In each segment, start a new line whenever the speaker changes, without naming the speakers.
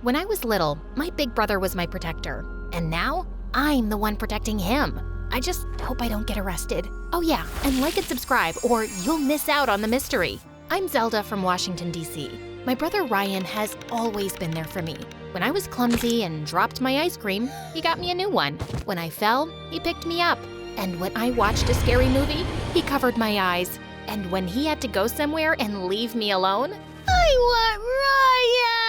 When I was little, my big brother was my protector. And now, I'm the one protecting him. I just hope I don't get arrested. Oh yeah, and like and subscribe or you'll miss out on the mystery. I'm Zelda from Washington, D.C. My brother Ryan has always been there for me. When I was clumsy and dropped my ice cream, he got me a new one. When I fell, he picked me up. And when I watched a scary movie, he covered my eyes. And when he had to go somewhere and leave me alone, I want Ryan!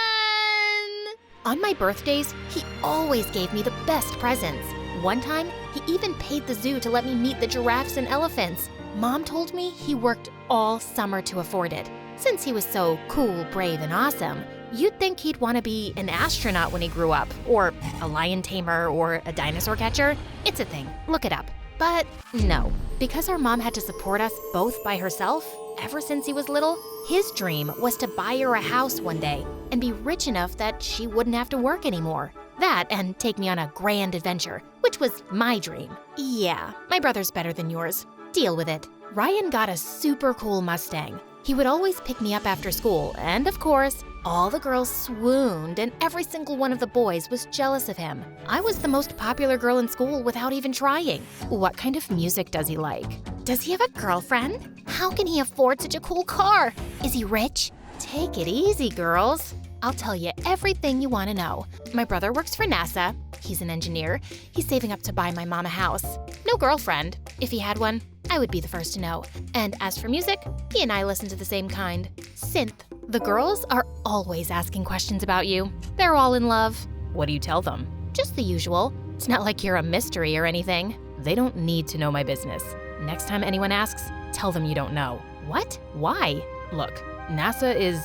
On my birthdays, he always gave me the best presents. One time, he even paid the zoo to let me meet the giraffes and elephants. Mom told me he worked all summer to afford it. Since he was so cool, brave, and awesome, you'd think he'd want to be an astronaut when he grew up, or a lion tamer, or a dinosaur catcher. It's a thing. Look it up. But no, because our mom had to support us both by herself ever since he was little, his dream was to buy her a house one day and be rich enough that she wouldn't have to work anymore. That and take me on a grand adventure, which was my dream. Yeah, my brother's better than yours. Deal with it. Ryan got a super cool Mustang. He would always pick me up after school, and of course, all the girls swooned and every single one of the boys was jealous of him. I was the most popular girl in school without even trying. What kind of music does he like? Does he have a girlfriend? How can he afford such a cool car? Is he rich? Take it easy, girls. I'll tell you everything you want to know. My brother works for NASA. He's an engineer. He's saving up to buy my mom a house. No girlfriend. If he had one, I would be the first to know. And as for music, he and I listen to the same kind. Synth. The girls are always asking questions about you. They're all in love. What do you tell them? Just the usual. It's not like you're a mystery or anything. They don't need to know my business. Next time anyone asks, tell them you don't know. What? Why? Look, NASA is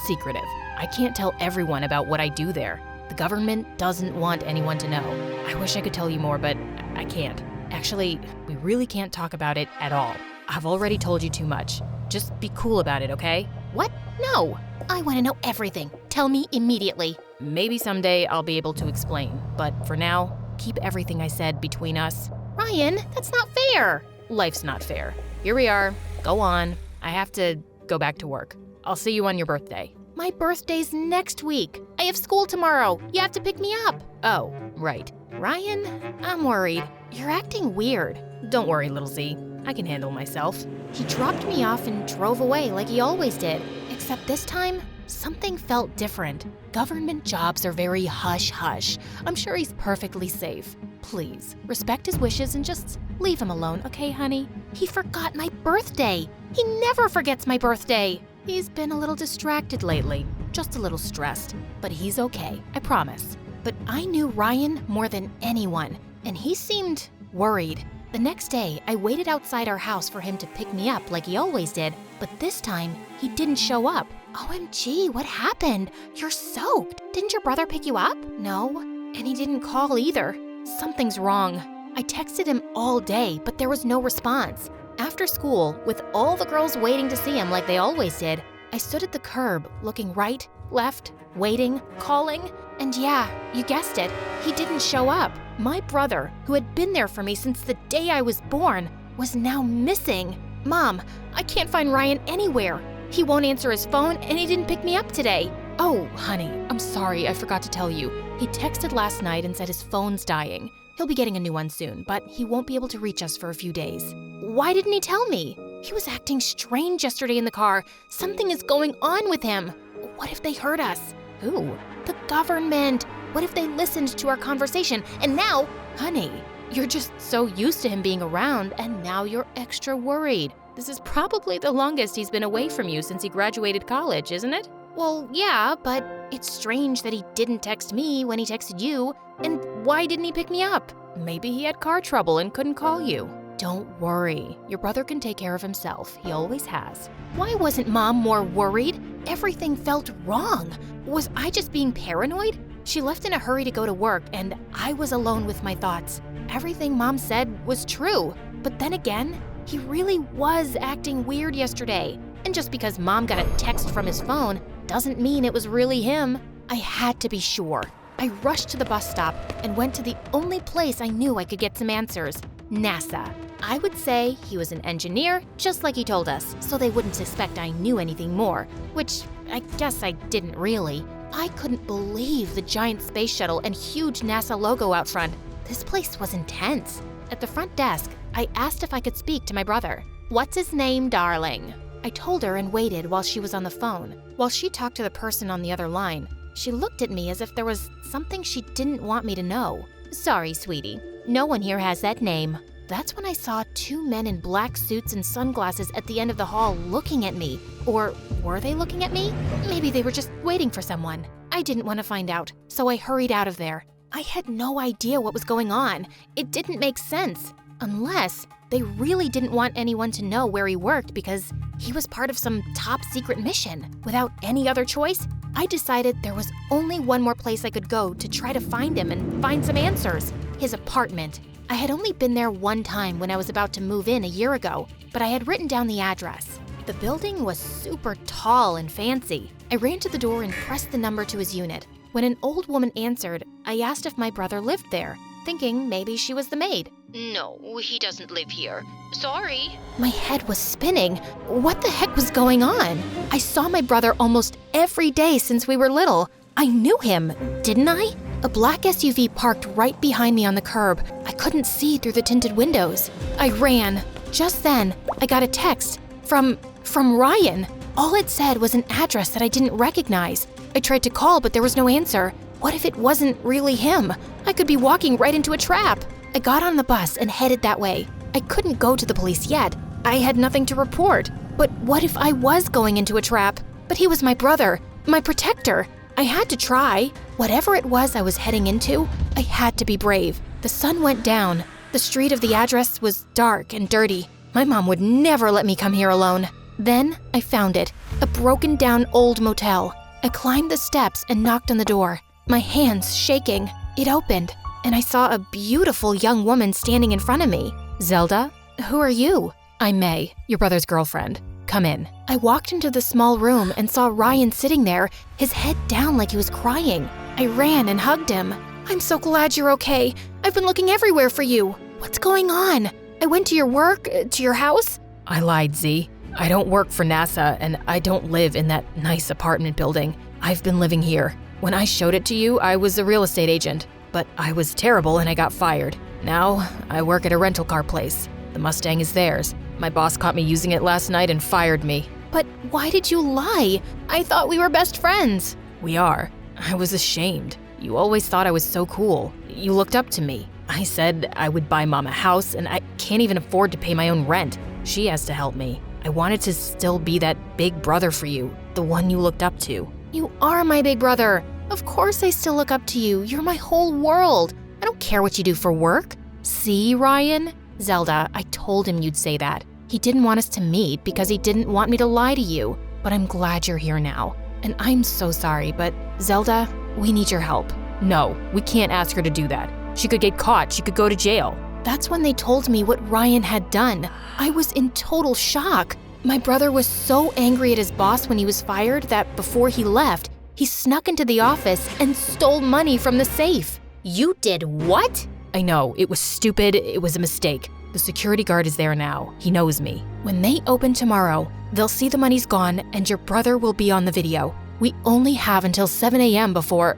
secretive. I can't tell everyone about what I do there. The government doesn't want anyone to know. I wish I could tell you more, but I can't. Actually, we really can't talk about it at all. I've already told you too much. Just be cool about it, okay? What? No. I want to know everything. Tell me immediately. Maybe someday I'll be able to explain, but for now, keep everything I said between us. Ryan, that's not fair. Life's not fair. Here we are. Go on. I have to go back to work. I'll see you on your birthday. My birthday's next week. I have school tomorrow. You have to pick me up. Oh, right. Ryan, I'm worried. You're acting weird. Don't worry, little Z. I can handle myself. He dropped me off and drove away like he always did. Except this time, something felt different. Government jobs are very hush-hush. I'm sure he's perfectly safe. Please, respect his wishes and just leave him alone, okay, honey? He forgot my birthday. He never forgets my birthday. He's been a little distracted lately, just a little stressed. But he's okay, I promise. But I knew Ryan more than anyone, and he seemed worried. The next day, I waited outside our house for him to pick me up like he always did, but this time, he didn't show up. OMG, what happened? You're soaked. Didn't your brother pick you up? No, and he didn't call either. Something's wrong. I texted him all day, but there was no response. After school, with all the girls waiting to see him like they always did, I stood at the curb, looking right, left, waiting, calling, and yeah, you guessed it, he didn't show up. My brother, who had been there for me since the day I was born, was now missing. Mom, I can't find Ryan anywhere. He won't answer his phone and he didn't pick me up today. Oh, honey, I'm sorry, I forgot to tell you. He texted last night and said his phone's dying. He'll be getting a new one soon, but he won't be able to reach us for a few days. Why didn't he tell me? He was acting strange yesterday in the car. Something is going on with him. What if they heard us? Who? The government. What if they listened to our conversation? And now, honey, you're just so used to him being around, and now you're extra worried. This is probably the longest he's been away from you since he graduated college, isn't it? Well, yeah, but it's strange that he didn't text me when he texted you. And why didn't he pick me up? Maybe he had car trouble and couldn't call you. Don't worry. Your brother can take care of himself. He always has. Why wasn't Mom more worried? Everything felt wrong. Was I just being paranoid? She left in a hurry to go to work, and I was alone with my thoughts. Everything Mom said was true. But then again, he really was acting weird yesterday. And just because Mom got a text from his phone doesn't mean it was really him. I had to be sure. I rushed to the bus stop and went to the only place I knew I could get some answers, NASA. I would say he was an engineer, just like he told us, so they wouldn't suspect I knew anything more, which I guess I didn't really. I couldn't believe the giant space shuttle and huge NASA logo out front. This place was intense. At the front desk, I asked if I could speak to my brother. "What's his name, darling?" I told her and waited while she was on the phone. While she talked to the person on the other line, she looked at me as if there was something she didn't want me to know. "Sorry, sweetie. No one here has that name." That's when I saw two men in black suits and sunglasses at the end of the hall looking at me. Or were they looking at me? Maybe they were just waiting for someone. I didn't want to find out, so I hurried out of there. I had no idea what was going on. It didn't make sense. Unless they really didn't want anyone to know where he worked because he was part of some top secret mission. Without any other choice, I decided there was only one more place I could go to try to find him and find some answers. His apartment. I had only been there one time when I was about to move in a year ago, but I had written down the address. The building was super tall and fancy. I ran to the door and pressed the number to his unit. When an old woman answered, I asked if my brother lived there, thinking maybe she was the maid.
"No, he doesn't live here. Sorry."
My head was spinning. What the heck was going on? I saw my brother almost every day since we were little. I knew him, didn't I? A black SUV parked right behind me on the curb. I couldn't see through the tinted windows. I ran. Just then, I got a text from Ryan. All it said was an address that I didn't recognize. I tried to call, but there was no answer. What if it wasn't really him? I could be walking right into a trap. I got on the bus and headed that way. I couldn't go to the police yet. I had nothing to report. But what if I was going into a trap? But he was my brother, my protector. I had to try. Whatever it was I was heading into, I had to be brave. The sun went down. The street of the address was dark and dirty. My mom would never let me come here alone. Then I found it, a broken down old motel. I climbed the steps and knocked on the door, my hands shaking. It opened, and I saw a beautiful young woman standing in front of me. "Zelda, who are you?" "I'm May, your brother's girlfriend. Come in." I walked into the small room and saw Ryan sitting there, his head down like he was crying. I ran and hugged him. "I'm so glad you're okay. I've been looking everywhere for you. What's going on? I went to your work, to your house."
I lied, Z. I don't work for NASA, and I don't live in that nice apartment building. I've been living here. When I showed it to you, I was a real estate agent, but I was terrible and I got fired. Now, I work at a rental car place. The Mustang is theirs. My boss caught me using it last night and fired me.
"But why did you lie? I thought we were best friends."
We are. I was ashamed. You always thought I was so cool. You looked up to me. I said I would buy Mom a house, and I can't even afford to pay my own rent. She has to help me. I wanted to still be that big brother for you, the one you looked up to.
You are my big brother. Of course I still look up to you. You're my whole world. I don't care what you do for work. See, Ryan? Zelda, I told him you'd say that. He didn't want us to meet because he didn't want me to lie to you. But I'm glad you're here now. And I'm so sorry, but Zelda, we need your help.
No, we can't ask her to do that. She could get caught. She could go to jail.
That's when they told me what Ryan had done. I was in total shock. My brother was so angry at his boss when he was fired that before he left, he snuck into the office and stole money from the safe.
You did what?
I know, it was stupid. It was a mistake. The security guard is there now. He knows me.
When they open tomorrow, they'll see the money's gone and your brother will be on the video. We only have until 7 a.m. before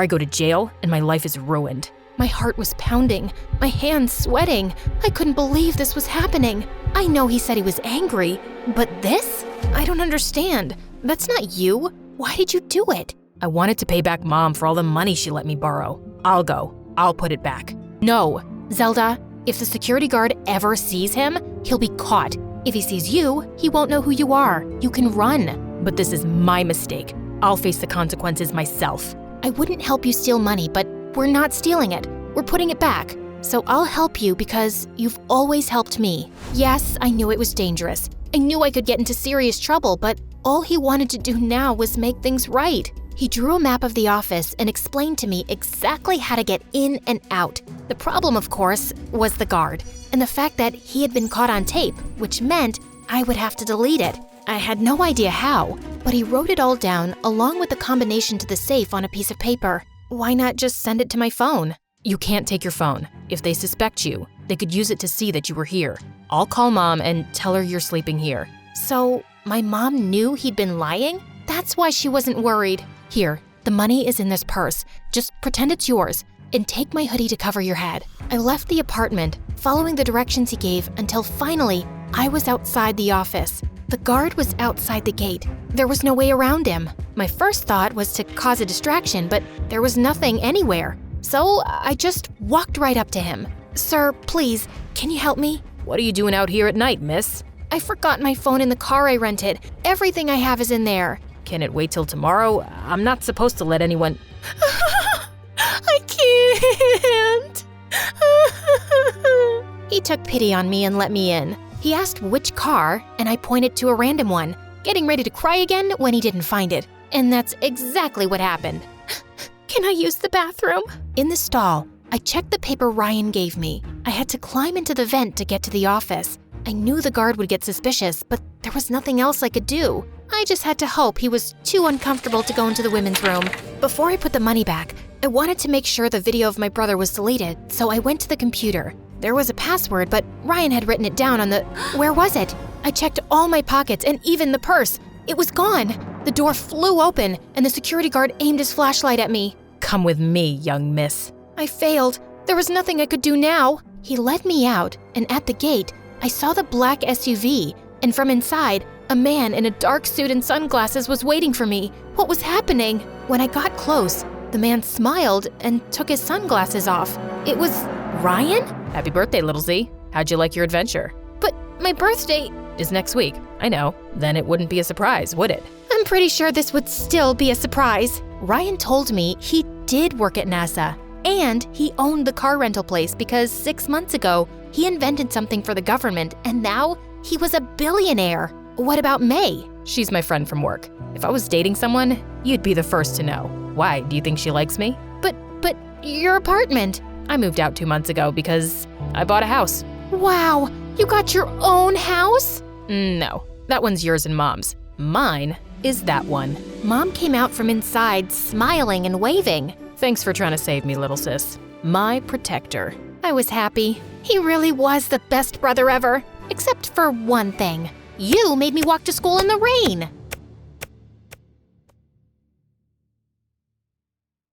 I go to jail and my life is ruined.
My heart was pounding, my hands sweating. I couldn't believe this was happening. I know he said he was angry, but this? I don't understand. That's not you. Why did you do it?
I wanted to pay back Mom for all the money she let me borrow. I'll go. I'll put it back.
No. Zelda, if the security guard ever sees him, he'll be caught. If he sees you, he won't know who you are. You can run.
But this is my mistake. I'll face the consequences myself.
I wouldn't help you steal money, but we're not stealing it. We're putting it back. So I'll help you because you've always helped me. Yes, I knew it was dangerous. I knew I could get into serious trouble, but all he wanted to do now was make things right. He drew a map of the office and explained to me exactly how to get in and out. The problem, of course, was the guard, and the fact that he had been caught on tape, which meant I would have to delete it. I had no idea how, but he wrote it all down along with the combination to the safe on a piece of paper. Why not just send it to my phone?
You can't take your phone. If they suspect you, they could use it to see that you were here. I'll call Mom and tell her you're sleeping here.
So my mom knew he'd been lying? That's why she wasn't worried.
Here,
The money is in this purse. Just pretend it's yours and take my hoodie to cover your head." I left the apartment, following the directions he gave until finally I was outside the office. The guard was outside the gate. There was no way around him. My first thought was to cause a distraction, but there was nothing anywhere. So I just walked right up to him. "Sir, please, can you help me?"
What are you doing out here at night, miss?
"I forgot my phone in the car I rented. Everything I have is in there."
Can it wait till tomorrow? I'm not supposed to let anyone…
I can't. He took pity on me and let me in. He asked which car, and I pointed to a random one, getting ready to cry again when he didn't find it. And that's exactly what happened. "Can I use the bathroom?" In the stall, I checked the paper Ryan gave me. I had to climb into the vent to get to the office. I knew the guard would get suspicious, but there was nothing else I could do. I just had to hope he was too uncomfortable to go into the women's room. Before I put the money back, I wanted to make sure the video of my brother was deleted, so I went to the computer. There was a password, but Ryan had written it down on the… Where was it? I checked all my pockets and even the purse. It was gone. The door flew open, and the security guard aimed his flashlight at me.
Come with me, young miss.
I failed. There was nothing I could do now. He led me out, and at the gate, I saw the black SUV, and from inside, a man in a dark suit and sunglasses was waiting for me. What was happening? When I got close, the man smiled and took his sunglasses off. It was Ryan?
Happy birthday, little Z. How'd you like your adventure?
But my birthday
is next week. I know. Then it wouldn't be a surprise, would it?
I'm pretty sure this would still be a surprise. Ryan told me he did work at NASA, and he owned the car rental place because 6 months ago, he invented something for the government, and now he was a billionaire. What about May?
She's my friend from work. If I was dating someone, you'd be the first to know. Why? Do you think she likes me?
But your apartment.
I moved out 2 months ago because I bought a house.
Wow, you got your own house?
No, that one's yours and Mom's. Mine is that one.
Mom came out from inside, smiling and waving.
Thanks for trying to save me, little sis. My protector.
I was happy. He really was the best brother ever. Except for one thing. You made me walk to school in the rain.